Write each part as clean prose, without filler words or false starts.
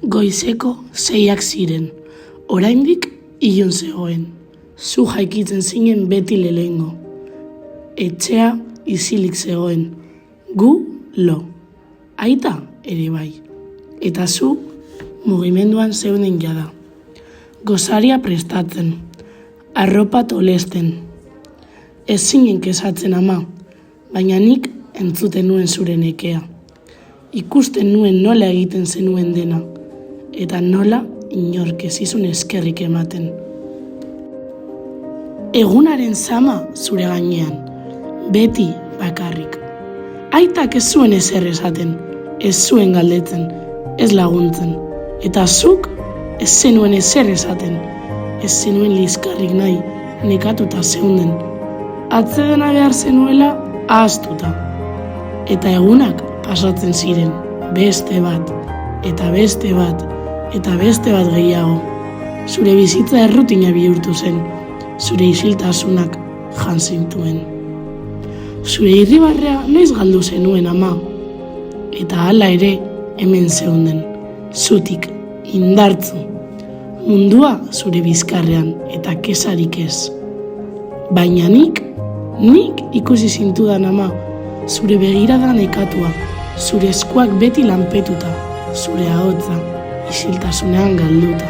Goizeko 6ak ziren, oraindik ilun zegoen. Zu jaikitzen zinen beti lehengo. Etxea isilik zegoen, gu lo. Aita ere bai. Eta zu mugimenduan zeunden jada. Gozaria prestatzen, arropa tolesten. Ez zinen kesatzen ama, baina nik entzuten nuen zure nekea. Ikusten nuen nola egiten zenuen dena, eta nola inork ez izun eskerrik ematen. Egunaren zama zure gainean, beti bakarrik. Aitak ez zuen ezer esaten, ez zuen galdetzen, ez laguntzen. Eta zuk ez zenuen ezer esaten, ez zenuen liskarrik nahi, nekatuta zeunden. Atzedena behar zenuela ahaztuta. Eta egunak pasatzen ziren, beste bat, eta beste bat, eta beste bat gehiago. Zure bizitza errutina bihurtu zen, zure isiltasunak jan zintuen. Zure irribarrea noiz galdu zenuen ama, eta hala ere hemen zeunden, zutik, indartzu. Mundua zure bizkarrean eta kesarik ez. Baina nik ikusi zintudan ama, zure begirada nekatua, zure eskuak beti lanpetuta, zure ahotsa isiltasunean galduta.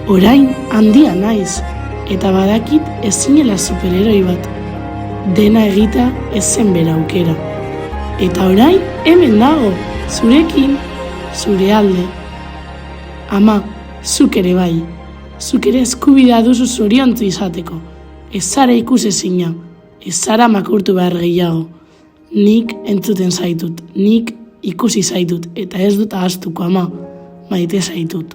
Orain handia naiz, eta badakit ez zinela superheroi bat. Dena egita ez zen bera aukera. Eta orain hemen dago, zurekin, zure alde. Ama, zuk ere bai, zuk ere eskubidea duzu zoriontzu izateko. Ez zara ikusezina, ez zara makurtu behar gehiago. Nik entzuten zaitut, nik ikusi zaitut, eta ez dut ahaztuko ama, maite zaitut.